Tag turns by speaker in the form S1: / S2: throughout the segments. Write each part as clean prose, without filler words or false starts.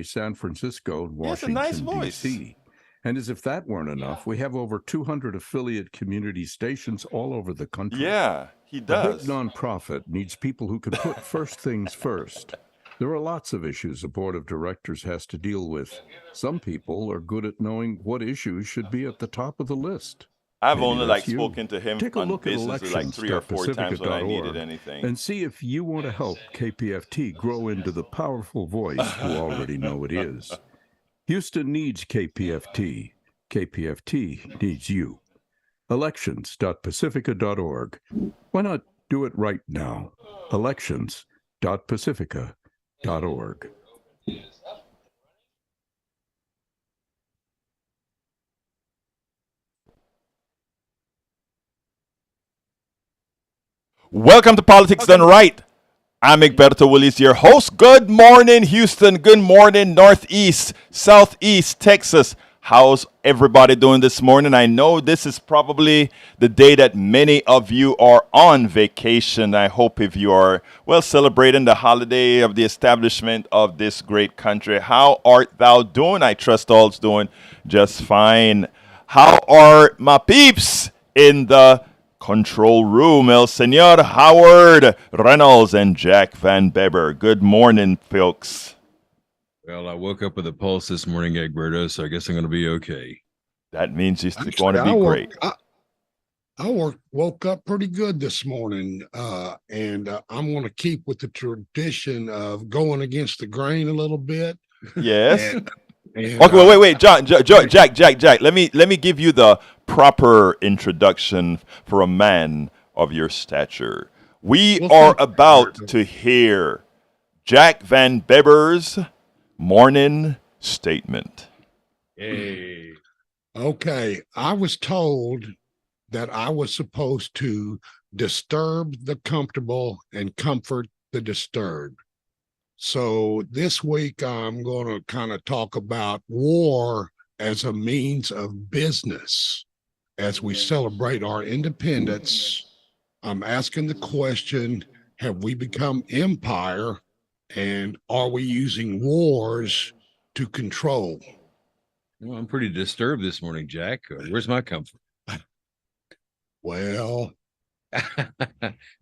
S1: San Francisco, and
S2: He has a nice
S1: Washington,
S2: voice.
S1: D.C. And as if that weren't enough, we have over 200 affiliate community stations all over the country.
S2: Yeah, he
S1: A big
S2: does.
S1: nonprofit needs people who can put first things first. There are lots of issues a board of directors has to deal with. Some people are good at knowing what issues should be at the top of the list.
S2: I've
S1: Maybe
S2: only
S1: that's you.
S2: spoken to him
S1: Take a
S2: on
S1: look at
S2: business like 3 or 4 times when I needed
S1: elections.pacifica.org
S2: anything.
S1: and see if you want to help KPFT grow into the powerful voice you already know it is. Houston needs KPFT. KPFT needs you. Elections.pacifica.org. Why not do it right now? Elections.pacifica.org.
S2: Welcome to Politics Done Right. I'm Egberto Willis, your host. Good morning, Houston. Good morning, Northeast, Southeast, Texas. How's everybody doing this morning? I know this is probably the day that many of you are on vacation. I hope if you are, well, celebrating the holiday of the establishment of this great country. How art thou doing? I trust all's doing just fine. How are my peeps in the control room? El Senor Howard Reynolds and Jack Van Beber. Good morning, folks.
S3: Well, I woke up with a pulse this morning, Egberto, so I guess I'm going to be okay.
S2: That means it's going to be great.
S4: I woke up pretty good this morning, and I'm going to keep with the tradition of going against the grain a little bit.
S2: Yes.
S4: And,
S2: Okay, wait, Jack. Let me give you the proper introduction for a man of your stature. We are about to hear Jack Van Beber's morning statement.
S3: Hey.
S4: Okay, I was told that I was supposed to disturb the comfortable and comfort the disturbed. So this week I'm going to kind of talk about war as a means of business. As we celebrate our independence, I'm asking the question, have we become empire, and are we using wars to control?
S3: Well, I'm pretty disturbed this morning, Jack. Where's my comfort?
S4: Well,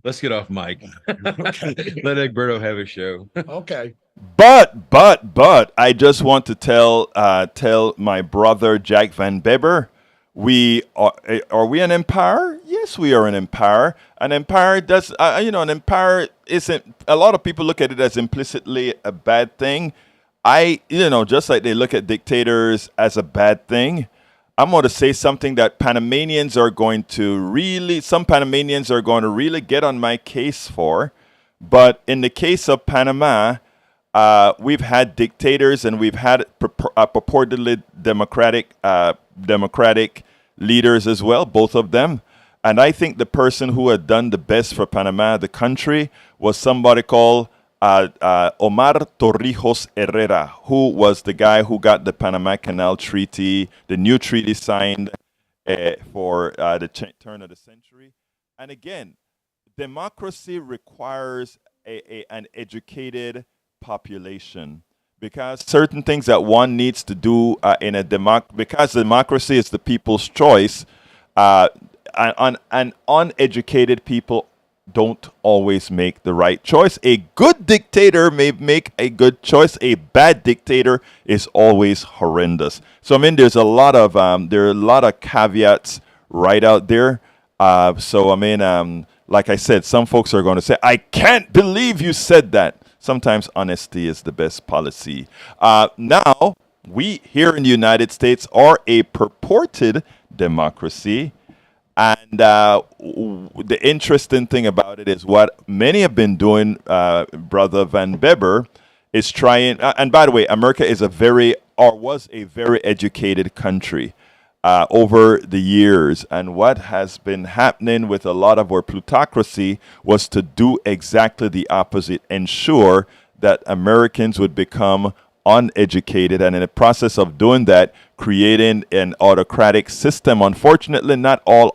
S3: let's get off mic.
S4: okay.
S3: Let Egberto have a show.
S4: Okay.
S2: But I just want to tell my brother Jack Van Beber, are we an empire? Yes, we are an empire. An empire does an empire isn't, a lot of people look at it as implicitly a bad thing. Just like they look at dictators as a bad thing, I'm going to say something that some Panamanians are going to really get on my case for. But in the case of Panama, we've had dictators and we've had purportedly democratic leaders as well, both of them. And I think the person who had done the best for Panama, the country, was somebody called Omar Torrijos Herrera, who was the guy who got the Panama Canal Treaty, the new treaty signed for the turn of the century. And again, democracy requires an educated population, because certain things that one needs to do because democracy is the people's choice, and uneducated people don't always make the right choice. A good dictator may make a good choice. A bad dictator is always horrendous. So there's a lot of caveats right out there. Like I said, some folks are going to say, "I can't believe you said that." Sometimes honesty is the best policy. Now, we here in the United States are a purported democracy. And the interesting thing about it is what many have been doing, Brother Van Beber, is trying. And by the way, America was a very educated country over the years. And what has been happening with a lot of our plutocracy was to do exactly the opposite, ensure that Americans would become uneducated, and in the process of doing that, creating an autocratic system. Unfortunately, not all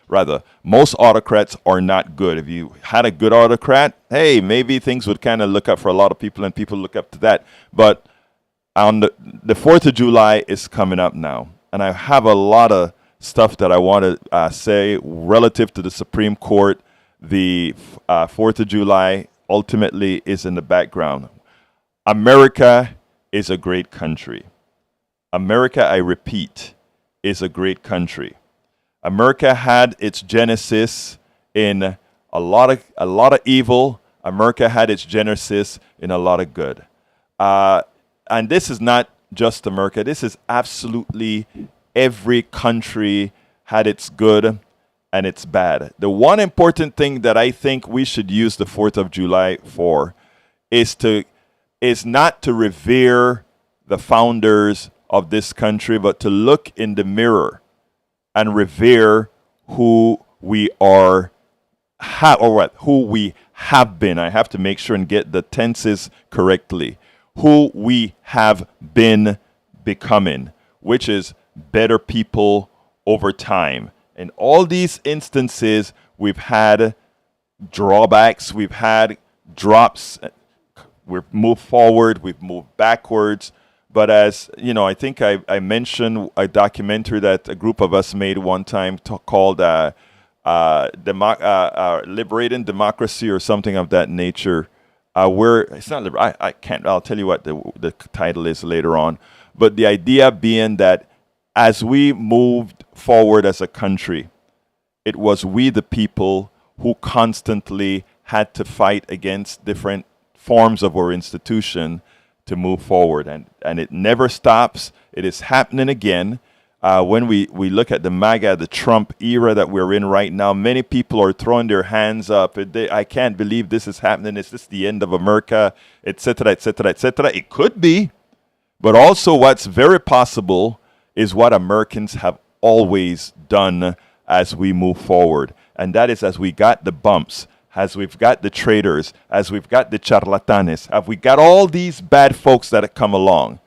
S2: rather, most autocrats are not good. If you had a good autocrat, hey, maybe things would kind of look up for a lot of people and people look up to that. But on the 4th of July is coming up now. And I have a lot of stuff that I want to say relative to the Supreme Court. The 4th of July ultimately is in the background. America is a great country. America, I repeat, is a great country. America had its genesis in a lot of evil. America had its genesis in a lot of good. And this is not just America. This is absolutely every country had its good and its bad. The one important thing that I think we should use the 4th of July for is not to revere the founders of this country, but to look in the mirror and revere who we are, who we have been. I have to make sure and get the tenses correctly. Who we have been becoming, which is better people over time. In all these instances, we've had drawbacks, we've had drops, we've moved forward, we've moved backwards. But as you know, I think I mentioned a documentary that a group of us made one time called Liberating Democracy or something of that nature. Where it's not, I can't, I'll tell you what the title is later on. But the idea being that as we moved forward as a country, it was we the people who constantly had to fight against different forms of our institution to move forward. And it never stops. It is happening again. When we look at the MAGA, the Trump era that we're in right now, many people are throwing their hands up. I can't believe this is happening. Is this the end of America, et cetera, et cetera, et cetera? It could be. But also what's very possible is what Americans have always done as we move forward. And that is as we got the bumps, as we've got the traitors, as we've got the charlatanes, as we got all these bad folks that have come along.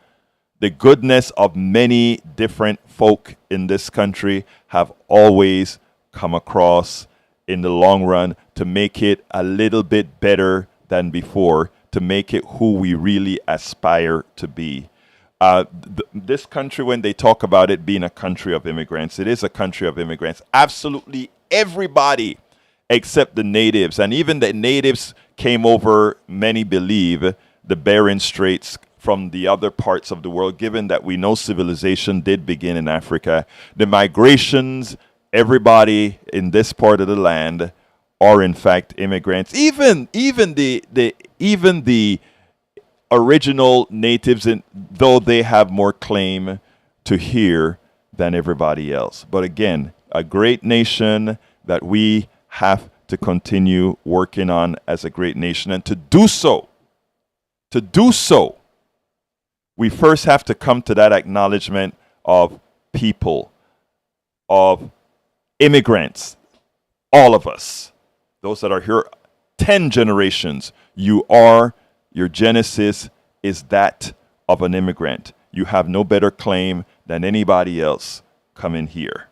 S2: The goodness of many different folk in this country have always come across in the long run to make it a little bit better than before, to make it who we really aspire to be. This country, when they talk about it being a country of immigrants, it is a country of immigrants. Absolutely everybody except the natives. And even the natives came over, many believe, the Bering Straits from the other parts of the world, given that we know civilization did begin in Africa. The migrations, everybody in this part of the land are in fact immigrants. Even the original natives, though they have more claim to here than everybody else. But again, a great nation that we have to continue working on as a great nation. And to do so, we first have to come to that acknowledgement of people, of immigrants, all of us, those that are here 10 generations. Your genesis is that of an immigrant. You have no better claim than anybody else coming here.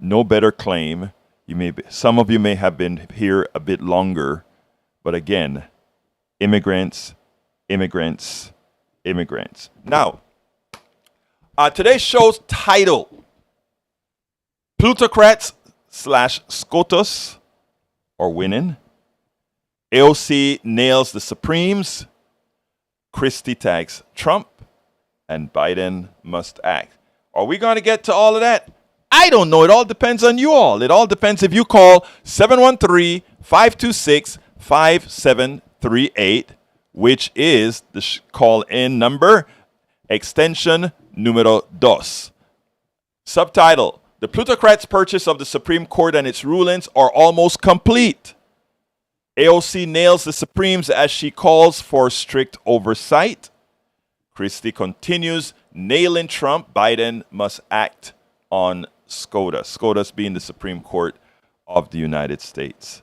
S2: No better claim. Some of you may have been here a bit longer, but again, immigrants. Now, today's show's title, Plutocrats / SCOTUS are winning. AOC nails the Supremes. Christie tags Trump. And Biden must act. Are we going to get to all of that? I don't know. It all depends on you all. It all depends if you call 713-526-5738. Which is the call-in number, extension numero 2. Subtitle, the Plutocrats' purchase of the Supreme Court and its rulings are almost complete. AOC nails the Supremes as she calls for strict oversight. Christie continues nailing Trump. Biden must act on SCOTUS. SCOTUS being the Supreme Court of the United States.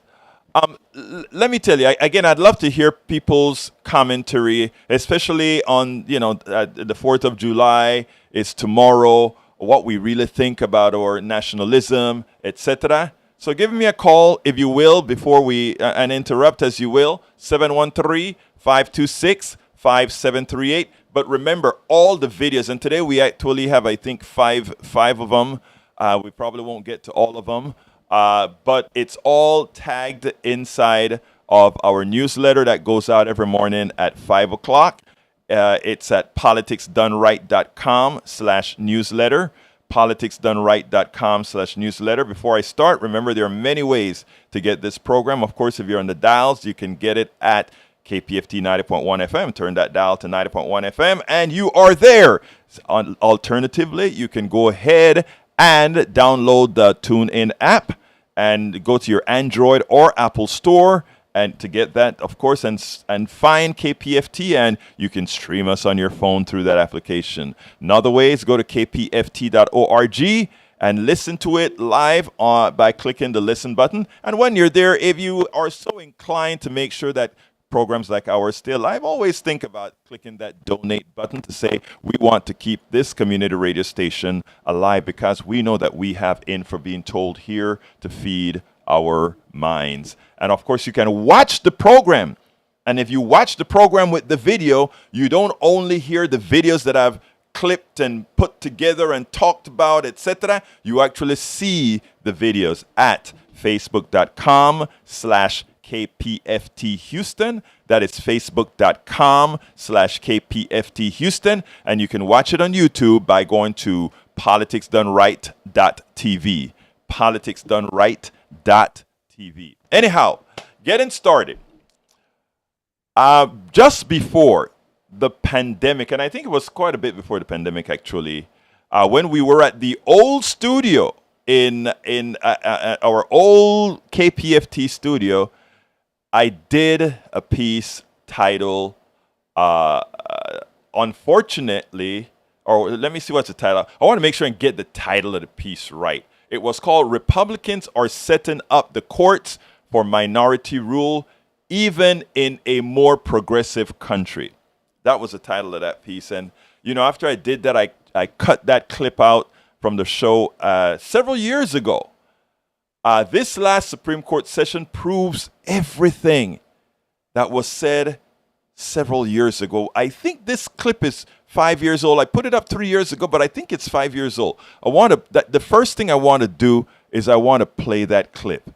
S2: Let me tell you, again, I'd love to hear people's commentary, especially on, the 4th of July is tomorrow, what we really think about our nationalism, etc. So give me a call, if you will, before we, and interrupt as you will, 713-526-5738. But remember, all the videos, and today we actually have, I think, five of them. We probably won't get to all of them. But it's all tagged inside of our newsletter that goes out every morning at 5 o'clock. It's at politicsdoneright.com/newsletter. politicsdoneright.com/newsletter. Before I start, remember there are many ways to get this program. Of course, if you're on the dials, you can get it at KPFT 90.1 FM. Turn that dial to 90.1 FM, and you are there. Alternatively, you can go ahead and download the TuneIn app and go to your Android or Apple store and to get that, of course, and find KPFT, and you can stream us on your phone through that application. Another way is go to kpft.org and listen to it live by clicking the listen button. And when you're there, if you are so inclined to make sure that programs like ours stay alive, always think about clicking that donate button to say we want to keep this community radio station alive, because we know that we have info being told here to feed our minds. And of course, you can watch the program. And if you watch the program with the video, you don't only hear the videos that I've clipped and put together and talked about, etc. You actually see the videos at facebook.com/KPFT Houston. That is facebook.com/KPFT Houston. And you can watch it on YouTube by going to politicsdoneright.tv. politicsdoneright.tv. Anyhow, getting started. Just before the pandemic, and I think it was quite a bit before the pandemic actually, when we were at the old studio in our old KPFT studio, I did a piece titled, unfortunately, or let me see what's the title. I want to make sure and get the title of the piece right. It was called "Republicans Are Setting Up the Courts for Minority Rule, Even in a More Progressive Country." That was the title of that piece. And, you know, after I did that, I cut that clip out from the show several years ago. This last Supreme Court session proves everything that was said several years ago. I think this clip is 5 years old. I put it up 3 years ago, but I think it's 5 years old. The first thing I want to do is I want to play that clip,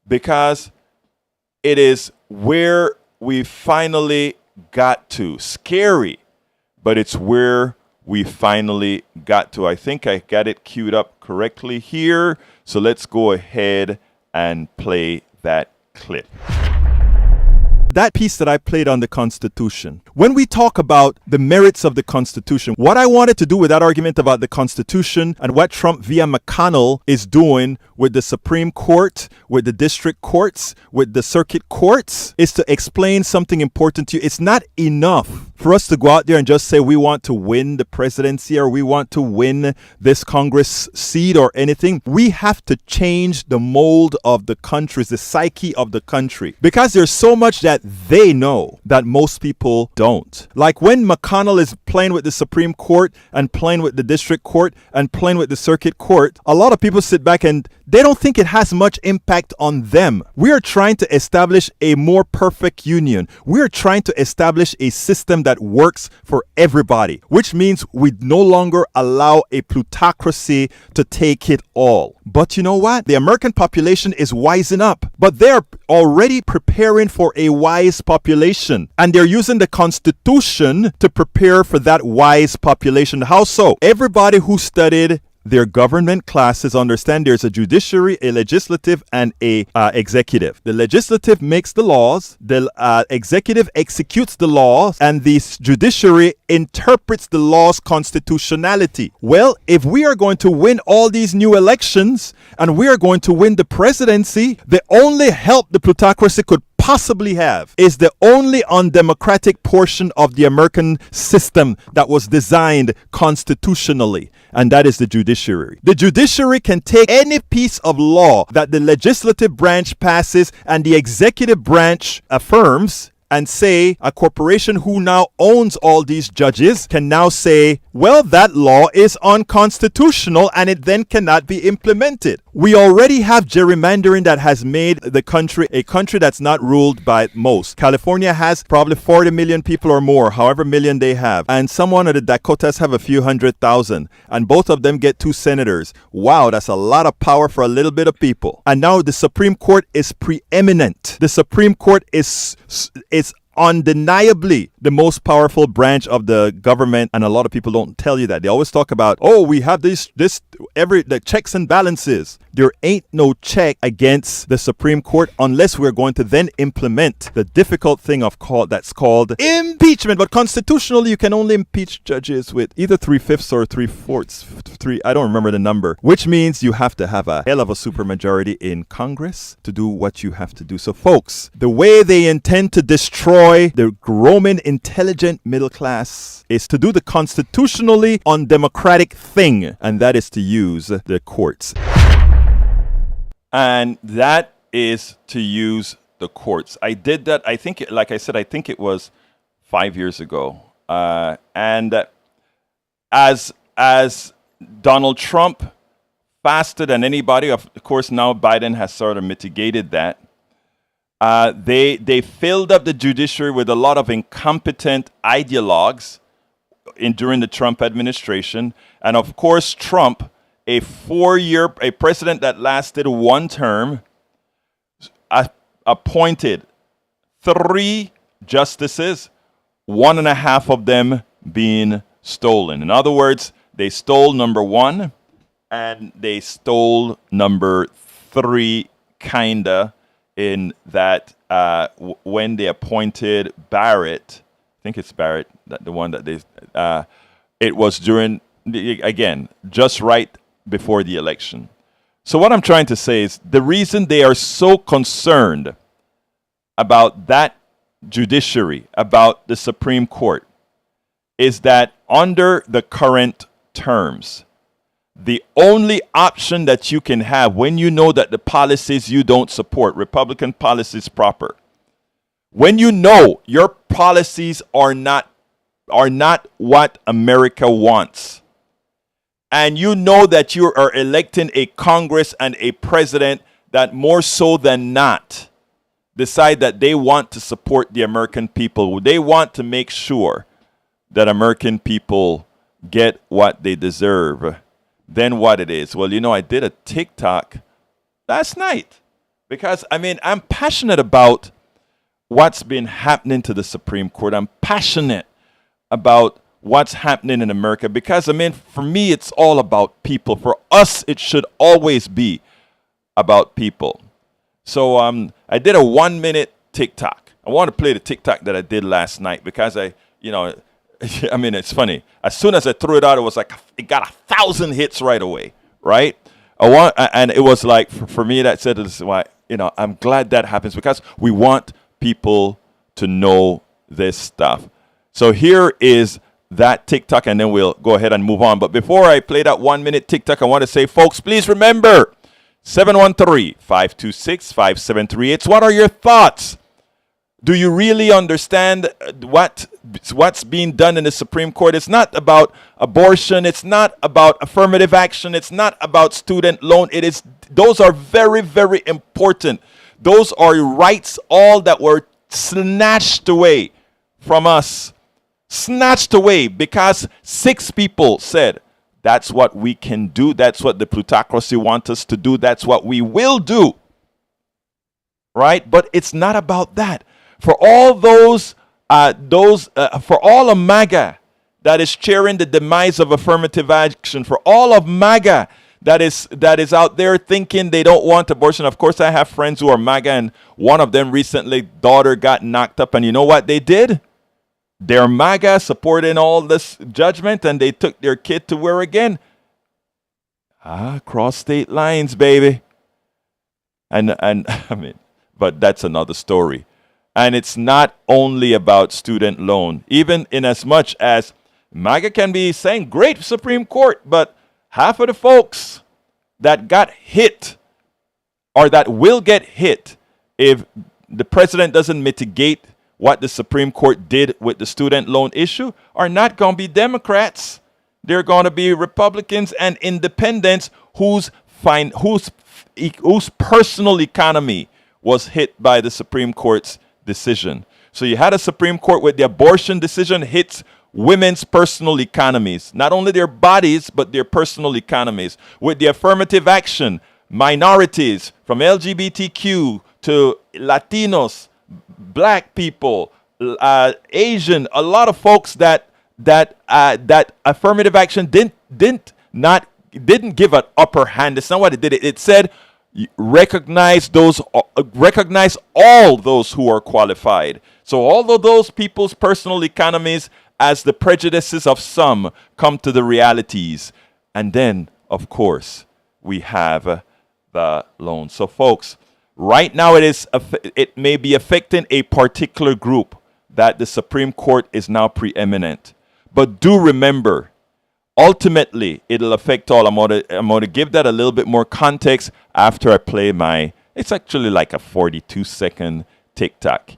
S2: because it is where we finally got to. Scary, but it's where we finally got to. I think I got it queued up correctly here. So let's go ahead and play that clip. That piece that I played on the Constitution. When we talk about the merits of the Constitution, what I wanted to do with that argument about the Constitution and what Trump via McConnell is doing with the Supreme Court, with the district courts, with the circuit courts, is to explain something important to you. It's not enough for us to go out there and just say we want to win the presidency or we want to win this Congress seat or anything. We have to change the mold of the country, the psyche of the country, because there's so much that they know that most people don't. Like when McConnell is playing with the Supreme Court and playing with the district court and playing with the circuit court, a lot of people sit back and they don't think it has much impact on them. We are trying to establish a more perfect union. We are trying to establish a system that works for everybody, which means we no longer allow a plutocracy to take it all. But you know what? The American population is wising up, but they're already preparing for a wise population, and they're using the Constitution to prepare for that wise population. How so? Everybody who studied their government classes understand there's a judiciary, a legislative, and a executive. The legislative makes the laws, the executive executes the laws, and the judiciary interprets the law's constitutionality. Well, if we are going to win all these new elections and we are going to win the presidency, the only help the plutocracy could possibly have is the only undemocratic portion of the American system that was designed constitutionally, and that is the judiciary. The judiciary can take any piece of law that the legislative branch passes and the executive branch affirms and say a corporation who now owns all these judges can now say, well, that law is unconstitutional and it then cannot be implemented. We already have gerrymandering that has made the country a country that's not ruled by most. California has probably 40 million people or more, however million they have. And some one of the Dakotas have a few 100,000. And both of them get 2 senators. Wow, that's a lot of power for a little bit of people. And now the Supreme Court is preeminent. The Supreme Court is undeniably the most powerful branch of the government, and a lot of people don't tell you that. They always talk about, oh, we have the checks and balances. There ain't no check against the Supreme Court unless we're going to then implement the difficult thing that's called impeachment. But constitutionally, you can only impeach judges with either 3/5 or 3/4. I don't remember the number, which means you have to have a hell of a supermajority in Congress to do what you have to do. So, folks, the way they intend to destroy the Roman intelligent middle class is to do the constitutionally undemocratic thing, and that is to use the courts. And that is to use the courts. I did that, I think, like I said, I think it was 5 years ago. And as Donald Trump faster than anybody, of course, now Biden has sort of mitigated that. They filled up the judiciary with a lot of incompetent ideologues during the Trump administration. And of course, Trump, a president that lasted 1 term, appointed 3 justices, 1.5 of them being stolen. In other words, they stole number 1 and they stole number 3, kinda, in that when they appointed Barrett, I think it's Barrett, the one that they, it was during, again, just right before the election. So what I'm trying to say is the reason they are so concerned about that judiciary, about the Supreme Court, is that under the current terms, the only option that you can have when you know that the policies you don't support, Republican policies proper, when you know your policies are not what America wants, and you know that you are electing a Congress and a president that more so than not decide that they want to support the American people, they want to make sure that American people get what they deserve, then what it is. Well, you know, I did a TikTok last night because, I mean, I'm passionate about what's been happening to the Supreme Court. I'm passionate about what's happening in America because, I mean, for me, it's all about people. For us, it should always be about people. So I did a 1-minute TikTok. I want to play the TikTok that I did last night because I mean, it's funny. As soon as I threw it out, it was like it got 1,000 hits right away, right? And it was like for me that said this is why I'm glad that happens because we want people to know this stuff. So here is that TikTok, and then we'll go ahead and move on. But before I play that 1-minute TikTok, I want to say, folks, please remember 713-526-5738. What are your thoughts? Do you really understand what's being done in the Supreme Court? It's not about abortion. It's not about affirmative action. It's not about student loan. Those are very, very important. Those are rights, all that were snatched away from us. Snatched away because 6 people said, that's what we can do. That's what the plutocracy wants us to do. That's what we will do. Right? But it's not about that. For all for all of MAGA that is cheering the demise of affirmative action, for all of MAGA that is out there thinking they don't want abortion. Of course, I have friends who are MAGA, and one of them recently, daughter got knocked up, and you know what they did? They're MAGA supporting all this judgment, and they took their kid to where again? Cross state lines, baby. And I mean, but that's another story. And it's not only about student loan, even in as much as MAGA can be saying, great Supreme Court, but half of the folks that got hit or that will get hit if the president doesn't mitigate what the Supreme Court did with the student loan issue are not going to be Democrats. They're going to be Republicans and independents whose whose personal economy was hit by the Supreme Court's decision. So you had a Supreme Court with the abortion decision hits women's personal economies, not only their bodies, but their personal economies. With the affirmative action, minorities from LGBTQ to Latinos, black people, Asian, a lot of folks that affirmative action didn't give an upper hand. It's not what it did. It said recognize all those who are qualified. So although those people's personal economies, as the prejudices of some come to the realities, and then of course we have the loan. So folks, right now it may be affecting a particular group that the Supreme Court is now preeminent. But do remember, ultimately, it'll affect all. I'm going to give that a little bit more context after I play it's actually like a 42-second TikTok.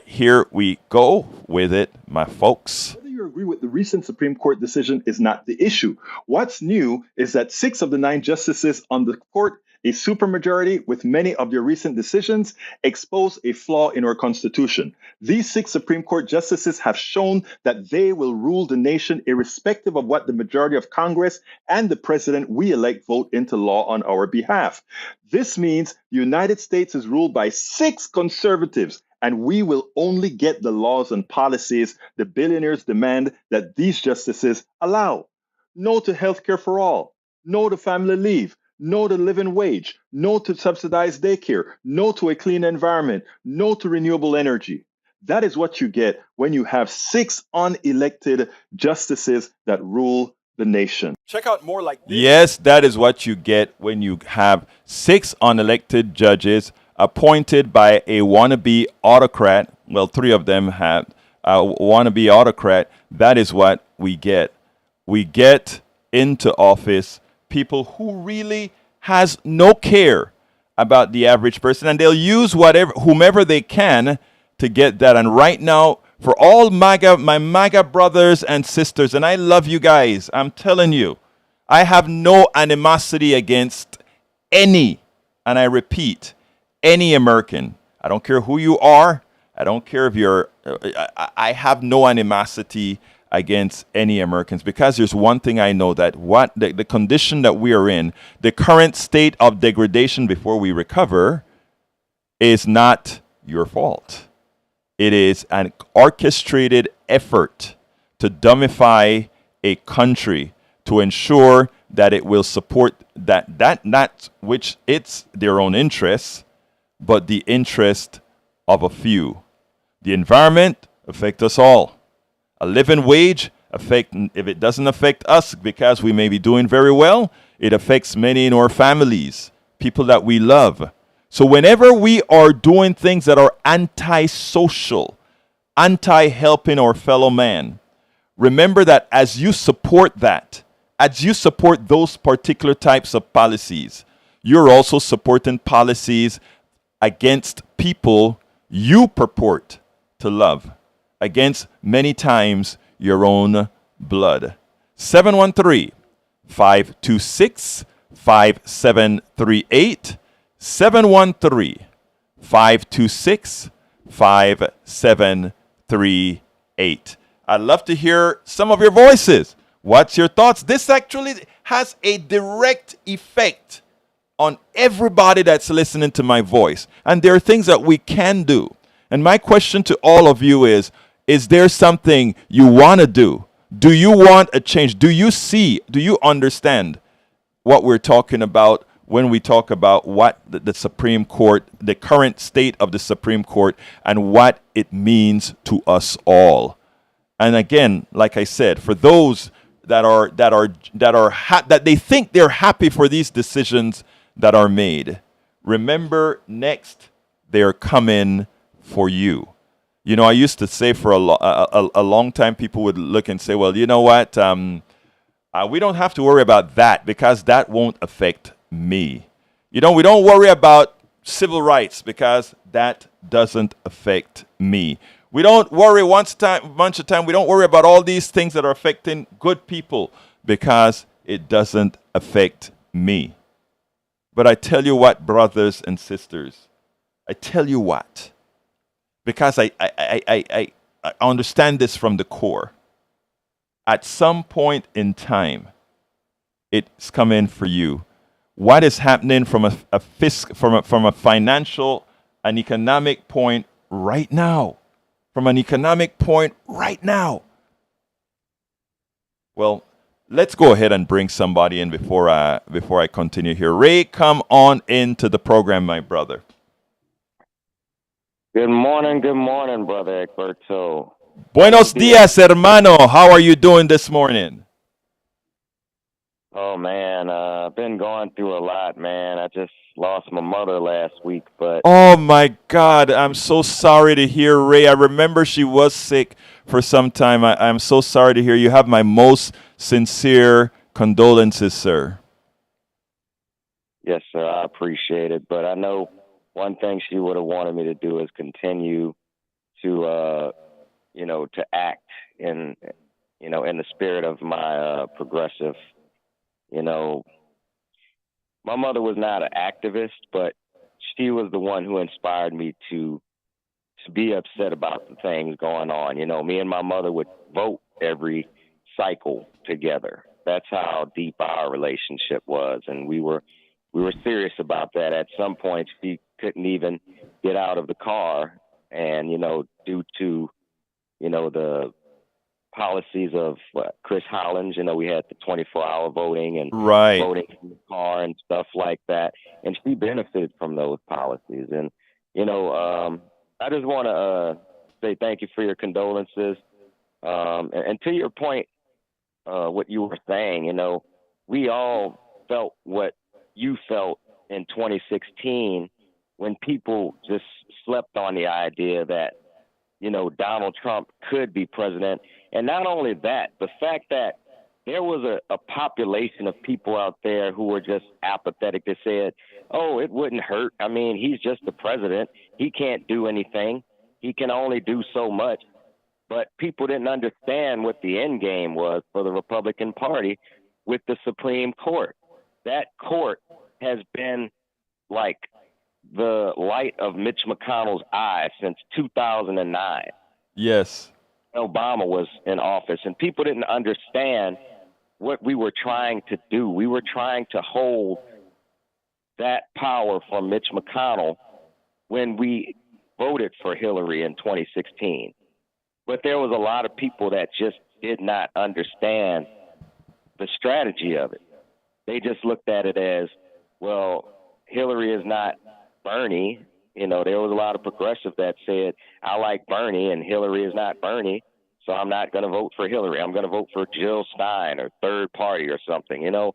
S2: Here we go with it, my folks.
S5: Whether you agree with the recent Supreme Court decision is not the issue. What's new is that 6 of the 9 justices on the court, a supermajority with many of their recent decisions, expose a flaw in our Constitution. These 6 Supreme Court justices have shown that they will rule the nation irrespective of what the majority of Congress and the president we elect vote into law on our behalf. This means the United States is ruled by 6 conservatives, and we will only get the laws and policies the billionaires demand that these justices allow. No to health care for all. No to family leave. No to living wage. No to subsidized daycare. No to a clean environment. No to renewable energy. That is what you get when you have 6 unelected justices that rule the nation.
S2: Check out more like this. Yes, that is what you get when you have 6 unelected judges appointed by a wannabe autocrat. Well, 3 of them have a wannabe autocrat. That is what we get. We get into office people who really has no care about the average person, and they'll use whomever they can to get that. And right now, for all my MAGA brothers and sisters, and I love you guys, I'm telling you, I have no animosity against any, and I repeat, any American. I don't care who you are. I don't care if you're, I have no animosity against any Americans, because there's one thing I know, that the condition that we are in, the current state of degradation before we recover, is not your fault. It is an orchestrated effort to dumbify a country to ensure that it will support that which it's their own interests, but the interest of a few. The environment affects us all. A living wage if it doesn't affect us because we may be doing very well, it affects many in our families, people that we love. So whenever we are doing things that are anti-social, anti-helping our fellow man, remember that as you support those particular types of policies, you're also supporting policies against people you purport to love, against many times your own blood. 713-526-5738. 713-526-5738. I'd love to hear some of your voices. What's your thoughts? This actually has a direct effect on everybody that's listening to my voice. And there are things that we can do. And my question to all of you is there something you want to do? Do you want a change? Do you understand what we're talking about when we talk about what the Supreme Court, the current state of the Supreme Court, and what it means to us all? And again, like I said, for those that they think they're happy for these decisions that are made, remember, next they're coming for you. You know, I used to say for a long time, people would look and say, well, you know what? We don't have to worry about that because that won't affect me. You know, we don't worry about civil rights because that doesn't affect me. We don't worry a bunch of time. We don't worry about all these things that are affecting good people because it doesn't affect me. But I tell you what, brothers and sisters, I tell you what, because I understand this from the core. At some point in time, it's coming for you. What is happening from a financial and economic point right now? From an economic point right now. Well, let's go ahead and bring somebody in before I continue here. Ray, come on into the program, my brother.
S6: Good morning, Brother Egberto.
S2: Buenos dias, hermano. How are you doing this morning?
S6: Oh, man, I've been going through a lot, man. I just lost my mother last week, but...
S2: Oh, my God. I'm so sorry to hear, Ray. I remember she was sick for some time. I'm so sorry to hear. You have my most sincere condolences, sir.
S6: Yes, sir, I appreciate it. But I know one thing she would have wanted me to do is continue to, to act in the spirit of my progressive. My mother was not an activist, but she was the one who inspired me to be upset about the things going on. Me and my mother would vote every cycle together. That's how deep our relationship was, and we were serious about that. At some point, she couldn't even get out of the car, and due to the policies of Chris Hollins, we had the 24-hour voting and
S2: right.
S6: voting in the car and stuff like that, and she benefited from those policies. And I just want to say thank you for your condolences, and to your point, what you were saying, we all felt what you felt in 2016 when people just slept on the idea that Donald Trump could be president. And not only that, the fact that there was a population of people out there who were just apathetic that said, oh, it wouldn't hurt. I mean, he's just the president. He can't do anything. He can only do so much. But people didn't understand what the end game was for the Republican Party with the Supreme Court. That court has been like the light of Mitch McConnell's eye since 2009.
S2: Yes.
S6: Obama was in office, and people didn't understand what we were trying to do. We were trying to hold that power from Mitch McConnell when we voted for Hillary in 2016. But there was a lot of people that just did not understand the strategy of it. They just looked at it as, well, Hillary is not Bernie. There was a lot of progressive that said, I like Bernie and Hillary is not Bernie, so I'm not going to vote for Hillary. I'm going to vote for Jill Stein or third party or something, And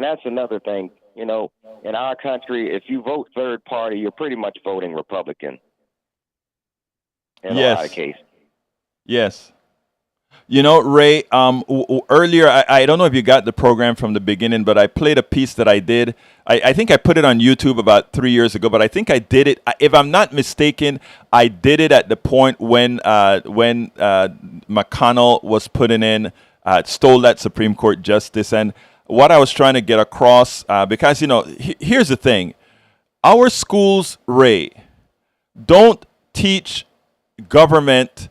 S6: that's another thing, in our country, if you vote third party, you're pretty much voting Republican in a lot of cases.
S2: Yes. Ray, earlier, I don't know if you got the program from the beginning, but I played a piece that I did. I think I put it on YouTube about 3 years ago, but I think I did it. If I'm not mistaken, I did it at the point when McConnell was putting in, stole that Supreme Court justice. And what I was trying to get across, because, here's the thing. Our schools, Ray, don't teach government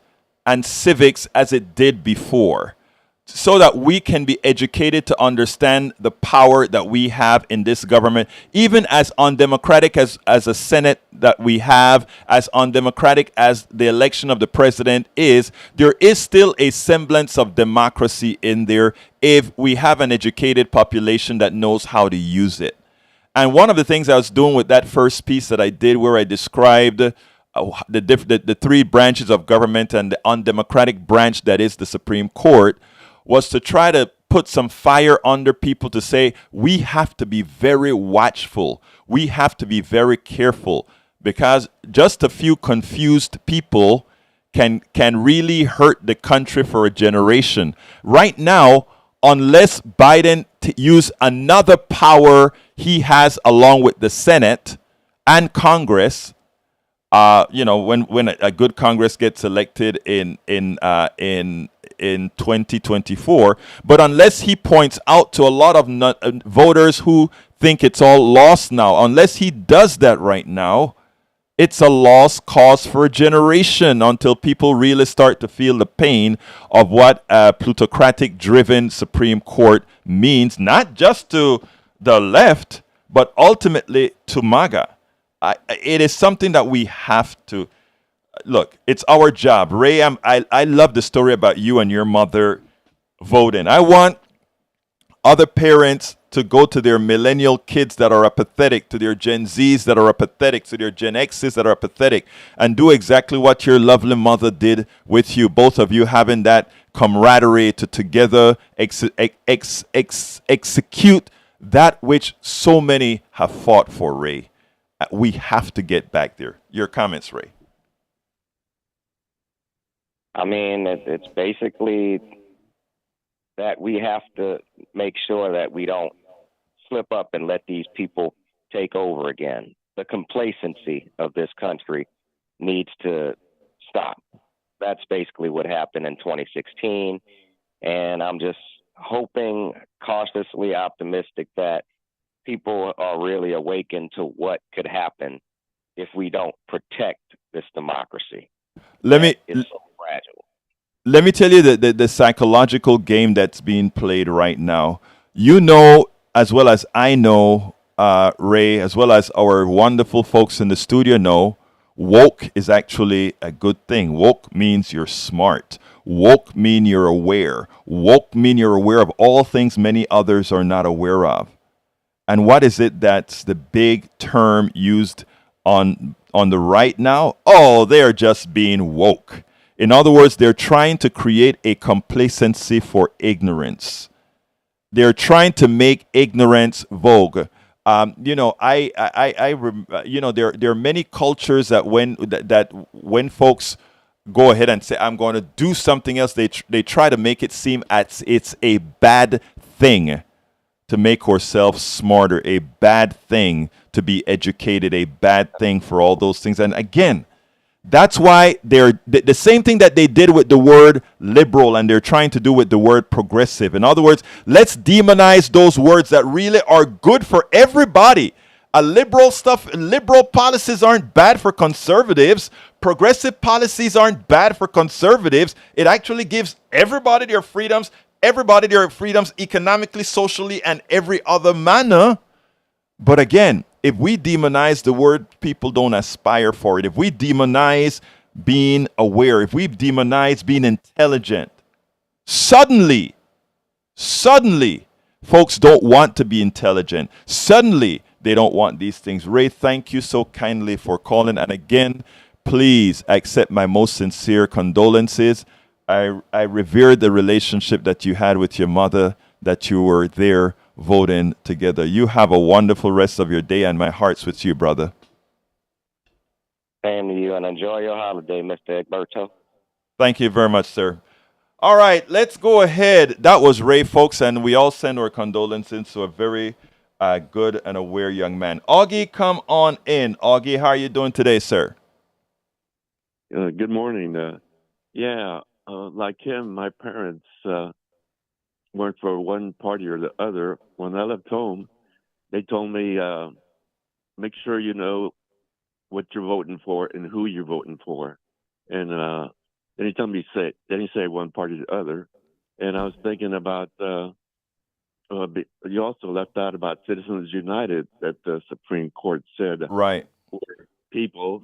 S2: and civics as it did before, so that we can be educated to understand the power that we have in this government, even as undemocratic as a Senate that we have, as undemocratic as the election of the president is, there is still a semblance of democracy in there if we have an educated population that knows how to use it. And one of the things I was doing with that first piece that I did, where I described the three branches of government and the undemocratic branch that is the Supreme Court, was to try to put some fire under people to say, we have to be very watchful. We have to be very careful, because just a few confused people can really hurt the country for a generation. Right now, unless Biden use another power he has along with the Senate and Congress, when a good Congress gets elected in 2024, but unless he points out to a lot of voters who think it's all lost now. Unless he does that right now, it's a lost cause for a generation until people really start to feel the pain of what a plutocratic-driven Supreme Court means, not just to the left, but ultimately to MAGA. It is something that we have to look. It's our job, Ray. I love the story about you and your mother voting. I want other parents to go to their millennial kids that are apathetic, to their Gen Zs that are apathetic, to their Gen Xs that are apathetic, and do exactly what your lovely mother did with you. Both of you having that camaraderie to together execute that which so many have fought for, Ray. We have to get back there. Your comments, Ray.
S6: I mean, it's basically that we have to make sure that we don't slip up and let these people take over again. The complacency of this country needs to stop. That's basically what happened in 2016. And I'm just hoping, cautiously optimistic, that people are really awakened to what could happen if we don't protect this democracy. It's so fragile.
S2: Let me tell you the psychological game that's being played right now. You know, as well as I know, Ray, as well as our wonderful folks in the studio know, woke is actually a good thing. Woke means you're smart. Woke mean you're aware. Woke mean you're aware of all things many others are not aware of. And what is it that's the big term used on the right now? Oh, they're just being woke. In other words, they're trying to create a complacency for ignorance. They're trying to make ignorance vogue. There are many cultures that when folks go ahead and say, I'm going to do something else, they try to make it seem as it's a bad thing to make ourselves smarter, a bad thing to be educated, a bad thing for all those things. And again, that's why they're the same thing that they did with the word liberal, and they're trying to do with the word progressive. In other words, let's demonize those words that really are good for everybody. Liberal policies aren't bad for conservatives. Progressive policies aren't bad for conservatives. It actually gives everybody their freedoms economically, socially, and every other manner. But again, if we demonize the word, people don't aspire for it. If we demonize being aware, if we demonize being intelligent, suddenly, folks don't want to be intelligent. Suddenly, they don't want these things. Ray, thank you so kindly for calling. And again, please accept my most sincere condolences. I revere the relationship that you had with your mother, that you were there voting together. You have a wonderful rest of your day, and my heart's with you, brother.
S6: Same to you, and enjoy your holiday, Mr. Egberto.
S2: Thank you very much, sir. All right, let's go ahead. That was Ray, folks, and we all send our condolences to a very good and aware young man. Augie, come on in. Augie, how are you doing today, sir?
S7: Good morning. Like him, my parents weren't for one party or the other. When I left home, they told me, make sure you know what you're voting for and who you're voting for. And then he told me say one party or the other. And I was thinking about, you also left out about Citizens United, that the Supreme Court said
S2: right
S7: people,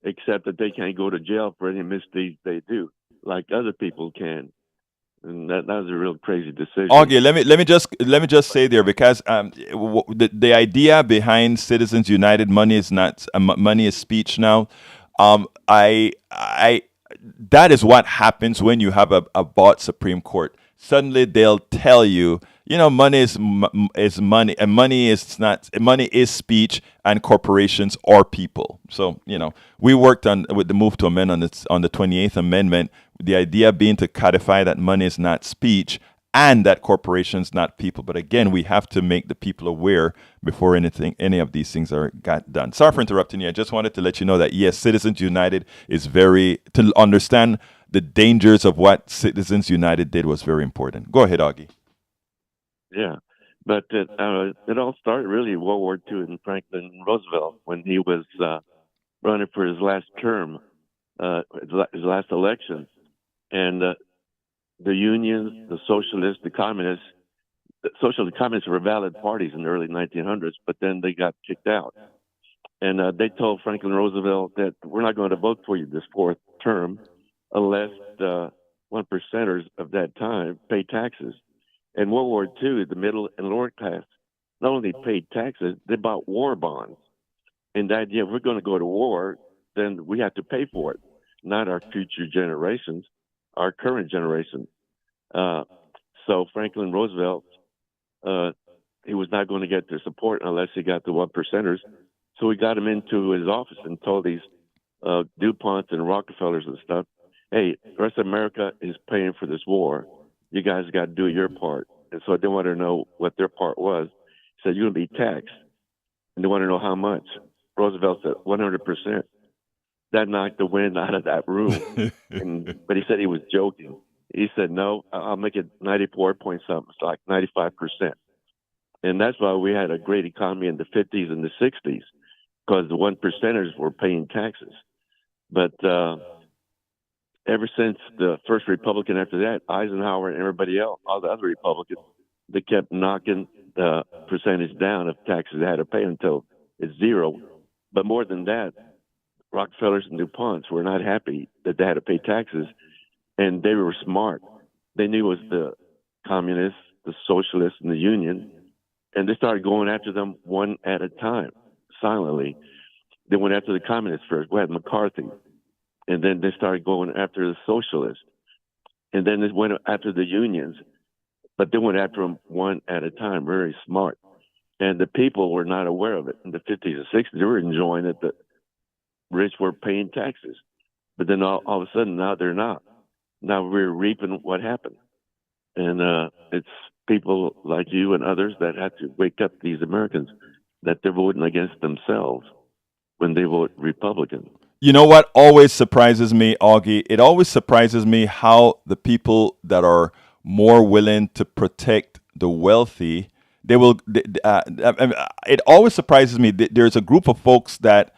S7: except that they can't go to jail for any misdeeds they do, like other people can. And that was a real crazy decision.
S2: Augie, let me just say there, because the idea behind Citizens United, money is not money is speech now. That is what happens when you have a bought Supreme Court. Suddenly they'll tell you, money is money, and money is not. Money is speech, and corporations are people. So we worked with the move to amend on the 28th Amendment. The idea being to codify that money is not speech and that corporations not people. But again, we have to make the people aware before any of these things got done. Sorry for interrupting you. I just wanted to let you know that yes, Citizens United is to understand the dangers of what Citizens United did was very important. Go ahead, Augie.
S7: Yeah, But it all started really in World War II in Franklin Roosevelt when he was running for his last term, his last election. And the unions, the socialists, the communists, the communists were valid parties in the early 1900s, but then they got kicked out. And they told Franklin Roosevelt that we're not going to vote for you this fourth term unless the one percenters of that time pay taxes. In World War II, the middle and lower class not only paid taxes, they bought war bonds. And the idea, if we're going to go to war, then we have to pay for it, not our future generations, our current generation. So Franklin Roosevelt, he was not going to get their support unless he got the one percenters. So we got him into his office and told these DuPonts and Rockefellers and stuff, hey, the rest of America is paying for this war. You guys got to do your part. And so they wanted to know what their part was. He said, you're going to be taxed. And they want to know how much. Roosevelt said 100%. That knocked the wind out of that room. But he said he was joking. He said, no, I'll make it 94 point something. It's like 95%. And that's why we had a great economy in the 50s and the 60s, because the one percenters were paying taxes. But ever since the first Republican after that, Eisenhower and everybody else, all the other Republicans, they kept knocking the percentage down of taxes they had to pay until it's zero. But more than that, Rockefellers and DuPonts were not happy that they had to pay taxes, and they were smart. They knew it was the communists, the socialists, and the union, and they started going after them one at a time, silently. They went after the communists first. We had McCarthy. And then they started going after the socialists. And then they went after the unions. But they went after them one at a time, very smart. And the people were not aware of it. In the 50s and 60s, they were enjoying it. The rich were paying taxes. But then all of a sudden, now they're not. Now we're reaping what happened. And it's people like you and others that have to wake up these Americans that they're voting against themselves when they vote Republican.
S2: You know what always surprises me, Augie? It always surprises me how the people that are more willing to protect the wealthy, they will. It always surprises me. There's a group of folks that,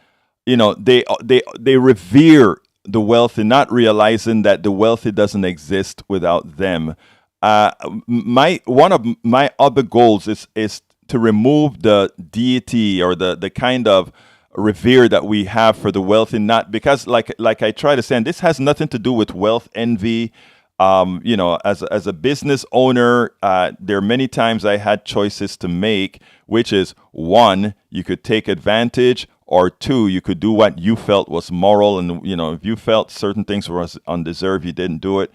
S2: they revere the wealthy, not realizing that the wealthy doesn't exist without them. One of my other goals is to remove the deity or the kind of revere that we have for the wealthy, not because like I try to say, and this has nothing to do with wealth envy. As a business owner, there are many times I had choices to make, which is one, you could take advantage, or two, you could do what you felt was moral, and if you felt certain things were undeserved, you didn't do it.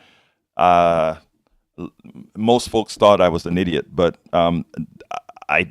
S2: Most folks thought I was an idiot, but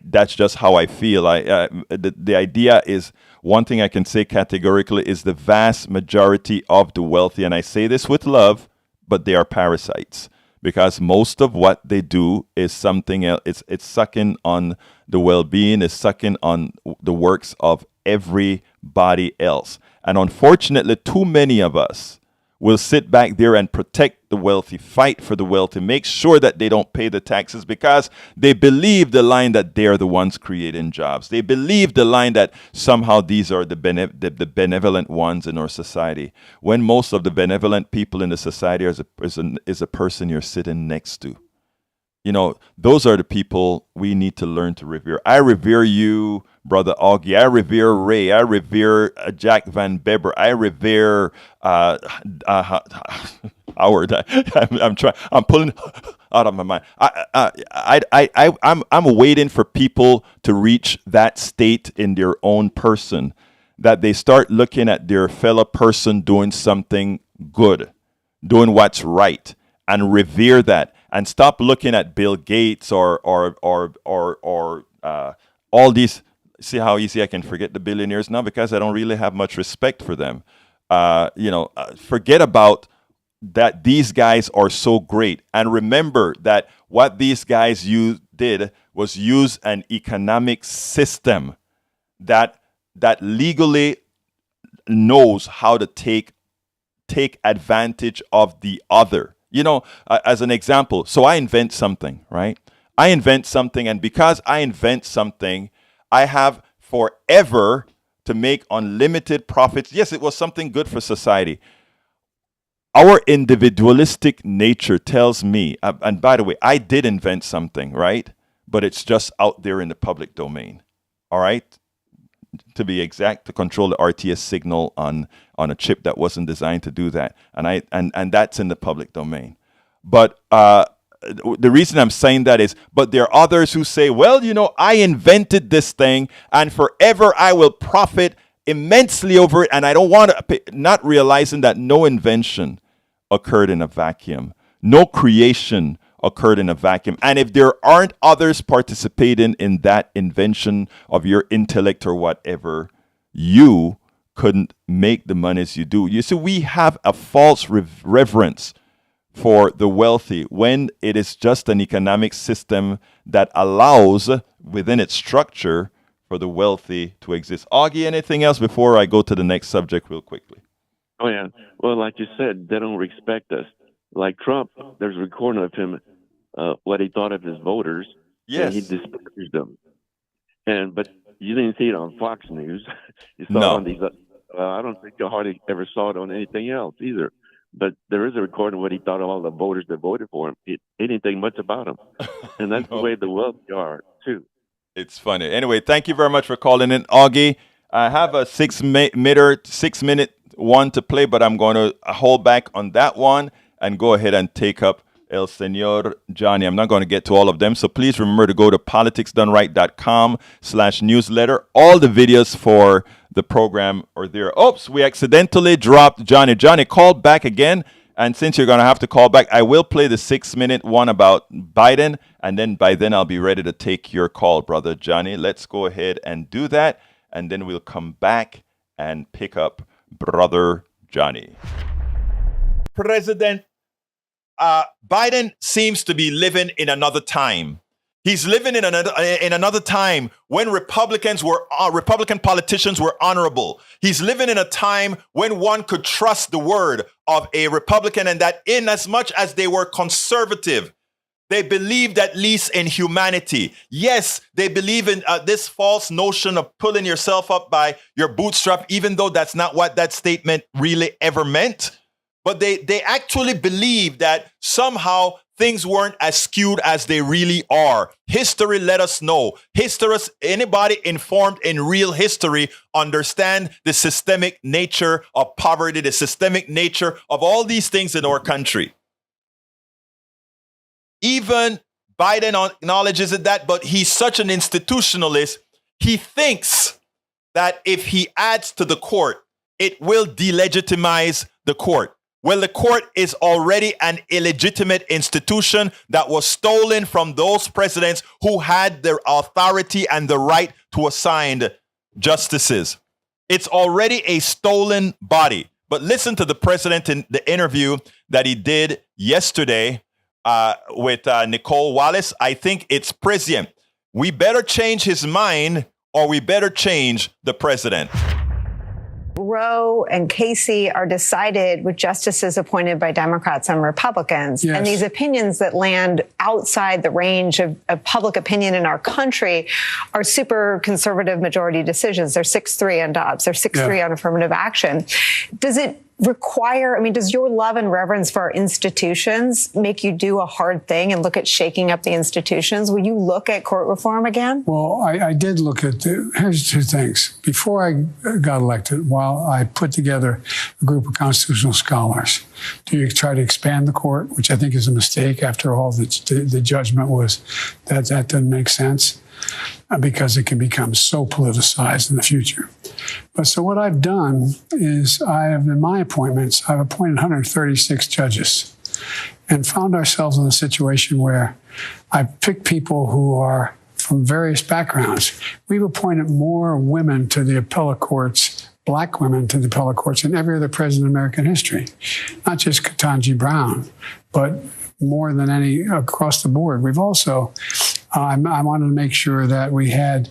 S2: that's just how I feel. The idea is, one thing I can say categorically is the vast majority of the wealthy, and I say this with love, but they are parasites, because most of what they do is something else. It's sucking on the well-being, it's sucking on the works of everybody else. And unfortunately, too many of us will sit back there and protect the wealthy, fight for the wealthy, make sure that they don't pay the taxes, because they believe the line that they're the ones creating jobs. They believe the line that somehow these are the benevolent ones in our society, when most of the benevolent people in the society is a person you're sitting next to. Those are the people we need to learn to revere. I revere you, Brother Augie. I revere Ray. I revere Jack Van Beber. I revere Howard. I'm pulling out of my mind. I'm waiting for people to reach that state in their own person, that they start looking at their fellow person doing something good, doing what's right, and revere that, and stop looking at Bill Gates or all these. See how easy I can forget the billionaires now, because I don't really have much respect for them. Forget about that. These guys are so great, and remember that what these guys did was use an economic system that legally knows how to take advantage of the other. As an example, so I invent something, right? I invent something, and because I invent something, I have forever to make unlimited profits. Yes, it was something good for society. Our individualistic nature tells me, and by the way, I did invent something, right? But it's just out there in the public domain, all right? To be exact, to control the RTS signal on a chip that wasn't designed to do that. And that's in the public domain. But the reason I'm saying that is, but there are others who say, well, I invented this thing and forever I will profit immensely over it. And I don't want to, not realizing that no invention occurred in a vacuum. No creation occurred in a vacuum. And if there aren't others participating in that invention of your intellect or whatever, you couldn't make the monies you do. You see, we have a false reverence for the wealthy when it is just an economic system that allows within its structure for the wealthy to exist. Augie, anything else before I go to the next subject real quickly?
S7: Oh, yeah. Well, like you said, they don't respect us. Like Trump, there's a recording of him, what he thought of his voters.
S2: Yes.
S7: And he disparaged them. But you didn't see it on Fox News. You saw
S2: No.
S7: it on these. I don't think you hardly ever saw it on anything else either. But there is a recording of what he thought of all the voters that voted for him. He didn't think much about them. And that's the way the wealthy are, too.
S2: It's funny. Anyway, thank you very much for calling in, Augie. I have a 6-minute one to play, but I'm going to hold back on that one and go ahead and take up El Señor Johnny. I'm not going to get to all of them, so please remember to go to politicsdoneright.com/newsletter. All the videos for the program are there. Oops, we accidentally dropped Johnny. Johnny, call back again. And since you're going to have to call back, I will play the 6-minute one about Biden. And then by then, I'll be ready to take your call, brother Johnny. Let's go ahead and do that. And then we'll come back and pick up brother Johnny. President Biden seems to be living in another time. He's living in another time when Republican politicians were honorable. He's living in a time when one could trust the word of a Republican, and that in as much as they were conservative, they believed at least in humanity. Yes, they believe in this false notion of pulling yourself up by your bootstrap, even though that's not what that statement really ever meant. But they actually believe that somehow things weren't as skewed as they really are. History let us know. Anybody informed in real history understand the systemic nature of poverty, the systemic nature of all these things in our country. Even Biden acknowledges that, but he's such an institutionalist, he thinks that if he adds to the court, it will delegitimize the court. Well, the court is already an illegitimate institution that was stolen from those presidents who had the authority and the right to assign justices. It's already a stolen body. But listen to the president in the interview that he did yesterday with Nicole Wallace. I think it's prescient. We better change his mind or we better change the president.
S8: Roe and Casey are decided with justices appointed by Democrats and Republicans.
S9: Yes.
S8: And these opinions that land outside the range of public opinion in our country are super conservative majority decisions. They're 6-3 on Dobbs. They're 6-3 on affirmative action. Does it require, does your love and reverence for our institutions make you do a hard thing and look at shaking up the institutions? Will you look at court reform again?
S9: Well, I did look at here's two things. Before I got elected, while I put together a group of constitutional scholars to try to expand the court, which I think is a mistake. After all, the judgment was that doesn't make sense because it can become so politicized in the future. But so what I've done is in my appointments, I've appointed 136 judges and found ourselves in a situation where I've picked people who are from various backgrounds. We've appointed more women to the appellate courts, black women to the appellate courts than every other president in American history. Not just Ketanji Brown, but more than any across the board. We've also I wanted to make sure that we had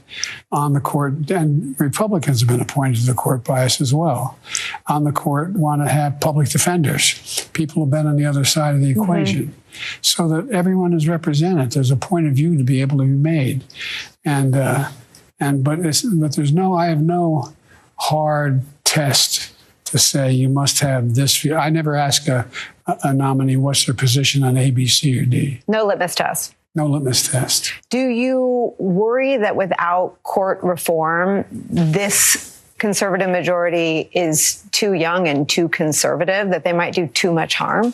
S9: on the court, and Republicans have been appointed to the court by us as well. On the court, want to have public defenders, people who've been on the other side of the equation, so that everyone is represented. There's a point of view to be able to be made, but there's no. I have no hard test to say you must have this view. I never ask a nominee what's their position on A, B, C, or D.
S8: No litmus test.
S9: No litmus test.
S8: Do you worry that without court reform, this conservative majority is too young and too conservative, that they might do too much harm?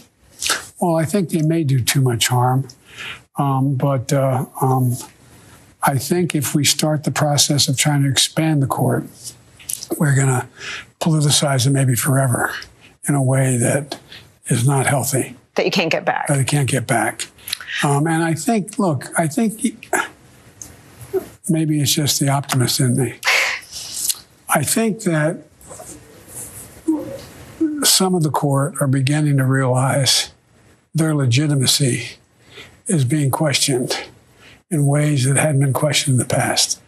S9: Well, I think they may do too much harm. But I think if we start the process of trying to expand the court, we're going to politicize it maybe forever in a way that is not healthy.
S8: That you can't get back.
S9: That you can't get back. And I think maybe it's just the optimist in me. I think that some of the court are beginning to realize their legitimacy is being questioned in ways that hadn't been questioned in the past.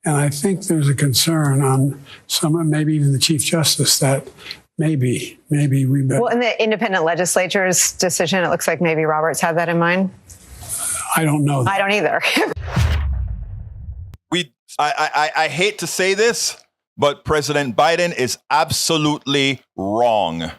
S9: And I think there's a concern on some, maybe even the Chief Justice, that maybe we better. Well,
S8: in the independent legislature's decision, it looks like maybe Roberts had that in mind.
S9: I don't know that.
S8: I don't either.
S2: I hate to say this, but President Biden is absolutely wrong.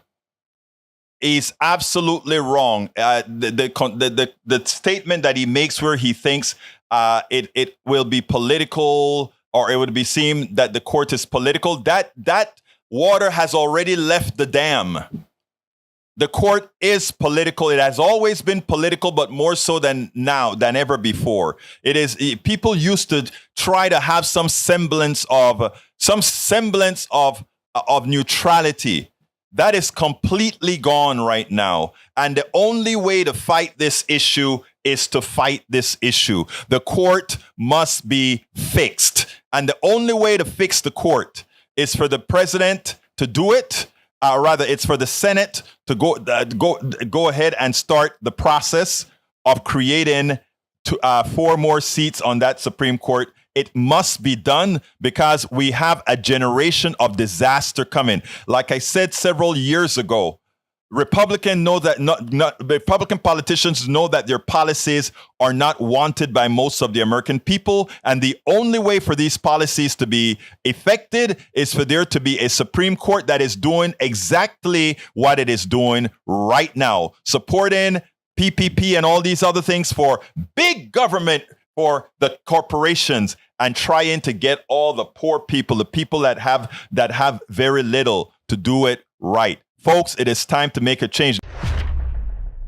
S2: He's absolutely wrong. The statement that he makes where he thinks it will be political, or it would be seen that the court is political, that water has already left the dam. The court is political. It has always been political, but more so than ever before. People used to try to have some semblance of neutrality. That is completely gone right now. And the only way to fight this issue is to fight this issue. The court must be fixed. And the only way to fix the court is for the president to do it. Rather, it's for the Senate to go ahead and start the process of creating 4 more seats on that Supreme Court. It must be done because we have a generation of disaster coming. Like I said several years ago, Republican politicians know that their policies are not wanted by most of the American people. And the only way for these policies to be effected is for there to be a Supreme Court that is doing exactly what it is doing right now, supporting PPP and all these other things for big government, for the corporations, and trying to get all the poor people, the people that have very little, to do it right. Folks, it is time to make a change.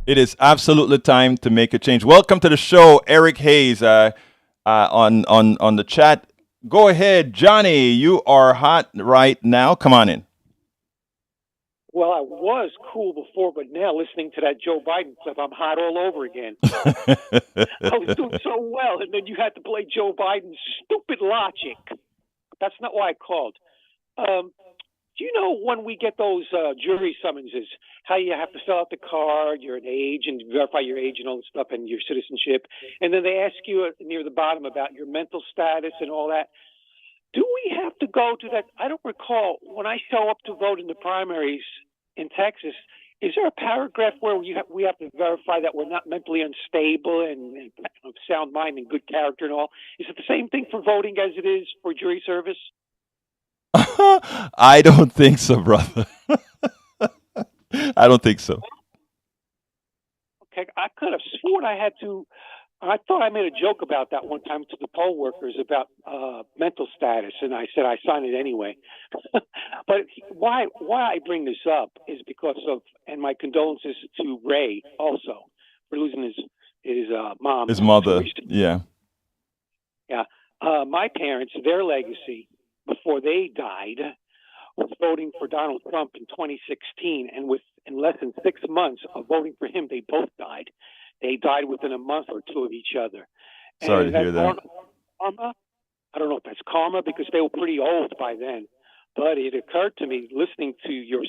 S2: It is absolutely time to make a change. Welcome to the show, Eric Hayes, on the chat. Go ahead, Johnny. You are hot right now. Come on in.
S10: Well, I was cool before, but now listening to that Joe Biden clip, I'm hot all over again. I was doing so well, and then you had to play Joe Biden's stupid logic. That's not why I called. Do you know when we get those jury summonses, how you have to fill out the card, your age, and verify your age and all this stuff, and your citizenship, and then they ask you near the bottom about your mental status and all that? Do we have to go to that? I don't recall. When I show up to vote in the primaries in Texas, is there a paragraph where we have to verify that we're not mentally unstable and of sound mind and good character and all? Is it the same thing for voting as it is for jury service?
S2: I don't think so, brother. I don't think so.
S10: Okay, I could have sworn I thought I made a joke about that one time to the poll workers about mental status, and I said I signed it anyway. But why I bring this up is because of, and my condolences to Ray also for losing his mom.
S2: His mother, yeah.
S10: Yeah. My parents, their legacy before they died was voting for Donald Trump in 2016, and in less than 6 months of voting for him, they both died. They died within a month or two of each other.
S2: Sorry to hear that.
S10: I don't know if that's karma because they were pretty old by then. But it occurred to me, listening to your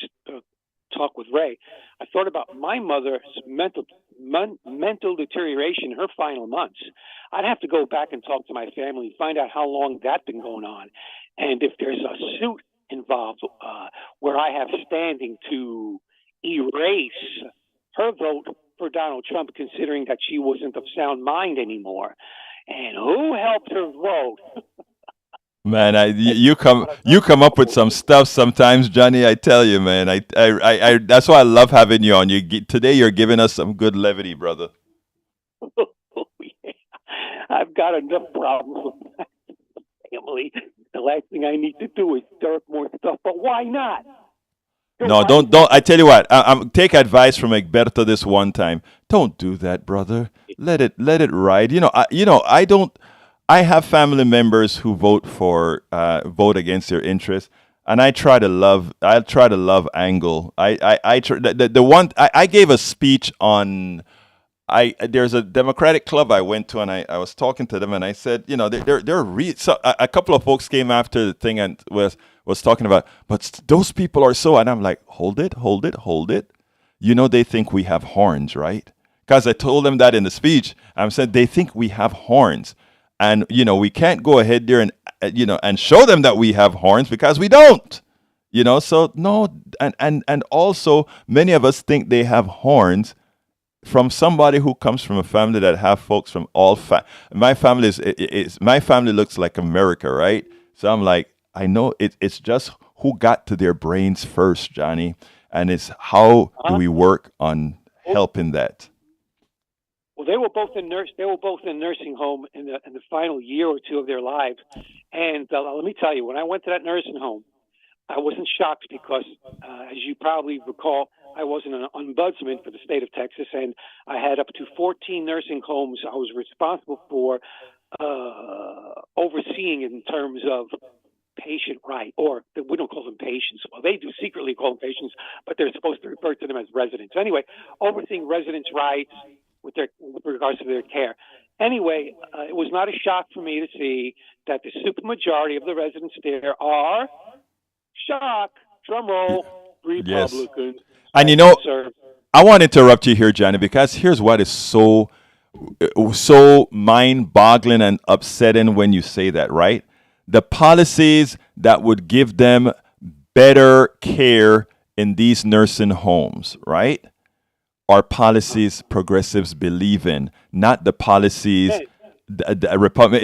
S10: talk with Ray, I thought about my mother's mental deterioration in her final months. I'd have to go back and talk to my family and find out how long that's been going on, and if there's a suit involved where I have standing to erase her vote for Donald Trump, considering that she wasn't of sound mind anymore. And who helped her vote?
S2: Man, you come up with some stuff sometimes, Johnny. I tell you, man. I that's why I love having you on. Today you're giving us some good levity, brother.
S10: Yeah. I've got enough problems with my family. The last thing I need to do is stir up more stuff. But why not?
S2: No, don't. I tell you what. I'm take advice from Egberto this one time. Don't do that, brother. Let it ride. I don't. I have family members who vote against their interests, and I try to love angle. I gave a speech on. There's a Democratic club I went to, and I was talking to them, and I said, a couple of folks came after the thing and was talking about, but those people are so, and I'm like, hold it. They think we have horns, right? Because I told them that in the speech. I said they think we have horns. And, we can't go ahead there and show them that we have horns because we don't, so no. And also many of us think they have horns from somebody who comes from a family that have folks from all my family my family looks like America, right? So I'm like, I know it's just who got to their brains first, Johnny. And it's how do we work on helping that?
S10: Well, they were both in nursing home in the final year or two of their lives, and let me tell you, when I went to that nursing home, I wasn't shocked because, as you probably recall, I was an ombudsman for the state of Texas, and I had up to 14 nursing homes I was responsible for overseeing in terms of patient right, or we don't call them patients. Well, they do secretly call them patients, but they're supposed to refer to them as residents. Anyway, overseeing residents' rights with regards to their care. Anyway, it was not a shock for me to see that the supermajority of the residents there are, shock, drum roll, Republicans.
S2: Yes. And I want to interrupt you here, Johnny, because here's what is so mind-boggling and upsetting when you say that, right? The policies that would give them better care in these nursing homes, right, are policies progressives believe in, not the policies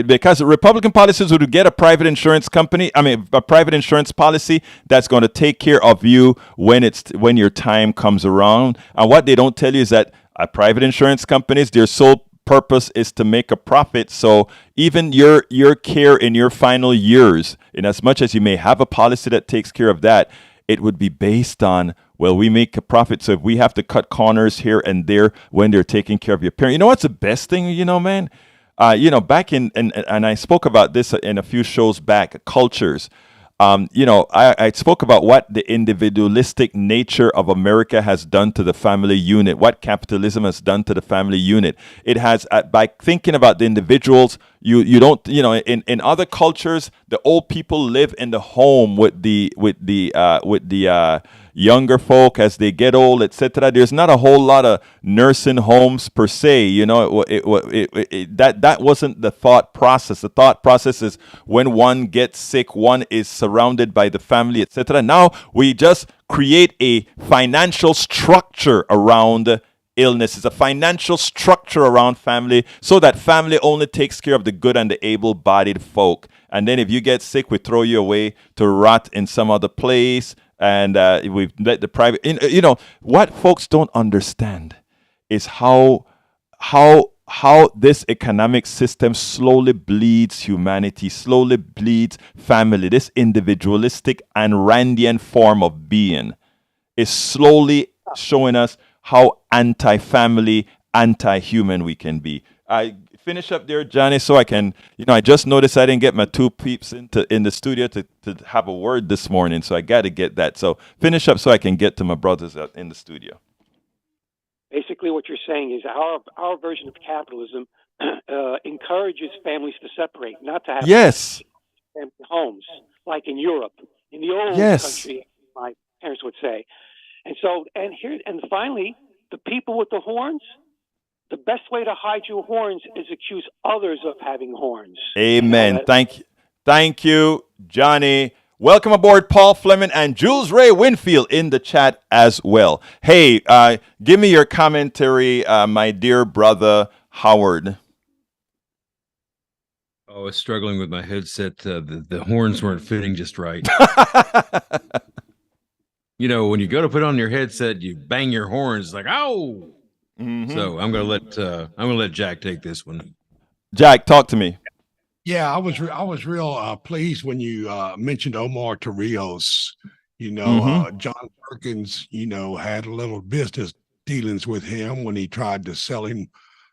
S2: because Republican policies would get a private insurance company, a private insurance policy that's going to take care of you when your time comes around. And what they don't tell you is that private insurance companies, their sole purpose is to make a profit. So even your care in your final years, in as much as you may have a policy that takes care of that, it would be based on, well, we make a profit. So if we have to cut corners here and there when they're taking care of your parent, what's the best thing, man? Back and I spoke about this in a few shows back, cultures. I spoke about what the individualistic nature of America has done to the family unit, what capitalism has done to the family unit. It has, by thinking about the individuals, you don't, in other cultures, the old people live in the home with the younger folk as they get old, etc. There's not a whole lot of nursing homes per se. That wasn't the thought process. The thought process is when one gets sick, one is surrounded by the family, etc. Now we just create a financial structure around illness. It's a financial structure around family so that family only takes care of the good and the able-bodied folk. And then if you get sick, we throw you away to rot in some other place. And we've let the private, what folks don't understand is how this economic system slowly bleeds humanity, slowly bleeds family. This individualistic and Randian form of being is slowly showing us how anti-family, anti-human we can be. I finish up there, Johnny, so I can, I just noticed I didn't get my two peeps in the studio to have a word this morning, so I got to get that. So finish up so I can get to my brothers in the studio.
S10: Basically, what you're saying is our version of capitalism encourages families to separate, not to have homes, like in Europe, in the old country, my parents would say. And so, and finally, the people with the horns, the best way to hide your horns is accuse others of having horns.
S2: Amen. Thank you, Johnny. Welcome aboard, Paul Fleming and Jules Ray Winfield in the chat as well. Hey, give me your commentary, my dear brother Howard.
S3: I was struggling with my headset. The horns weren't fitting just right. You know, when you go to put on your headset, you bang your horns like, ow.
S2: Mm-hmm.
S3: So I'm gonna let Jack take this one.
S2: Jack, talk to me.
S4: Yeah, I was real pleased when you mentioned Omar Torrijos. You know, John Perkins, you know, had a little business dealings with him when he tried to sell him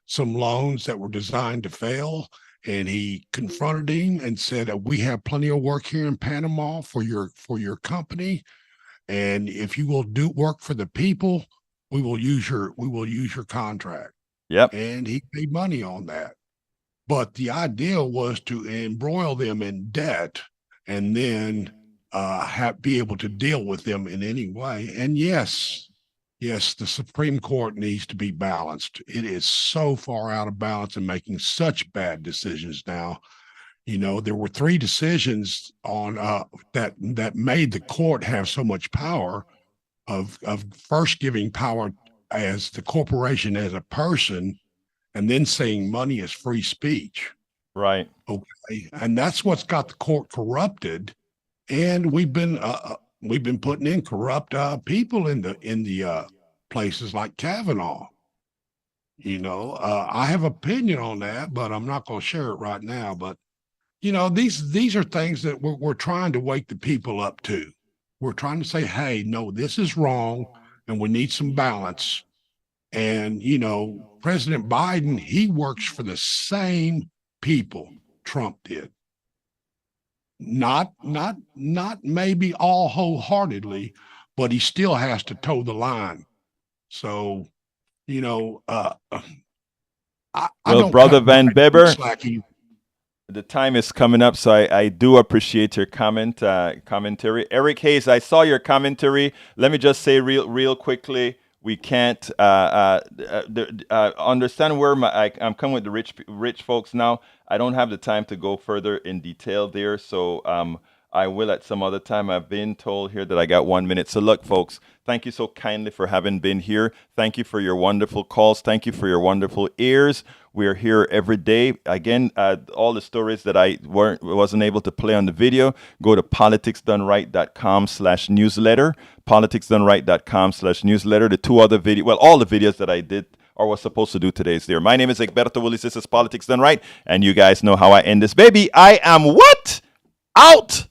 S4: some loans that were designed to fail. And he confronted him and said, "We have plenty of work here in Panama for your company, and if you will do work for the people, we will use your contract."
S2: Yep.
S4: And he paid money on that. But the idea was to embroil them in debt and then be able to deal with them in any way. And yes, the Supreme Court needs to be balanced. It is so far out of balance and making such bad decisions now. You know, there were 3 decisions on that made the court have so much power of first giving power as the corporation as a person, and then saying money is free speech.
S2: Right.
S4: Okay. And that's what's got the court corrupted. And we've been putting in corrupt people in the places like Kavanaugh. You know, I have opinion on that, but I'm not going to share it right now. But you know, these are things that we're trying to wake the people up to. We're trying to say, hey, no, this is wrong, and we need some balance. And, you know, President Biden, he works for the same people Trump did. Not maybe all wholeheartedly, but he still has to toe the line. So, you know,
S2: Brother Van Beber, the time is coming up, so I do appreciate your commentary. Eric Hayes, I saw your commentary. Let me just say real quickly, we can't understand where I'm coming with the rich folks now. I don't have the time to go further in detail there, so I will at some other time. I've been told here that I got 1 minute. So look, folks, thank you so kindly for having been here. Thank you for your wonderful calls. Thank you for your wonderful ears. We're here every day. Again, all the stories that I wasn't able to play on the video, go to politicsdoneright.com/newsletter, politicsdoneright.com/newsletter. The 2 other videos, well, all the videos that I did or was supposed to do today is there. My name is Egberto Willis. This is Politics Done Right. And you guys know how I end this baby. I am what? Out!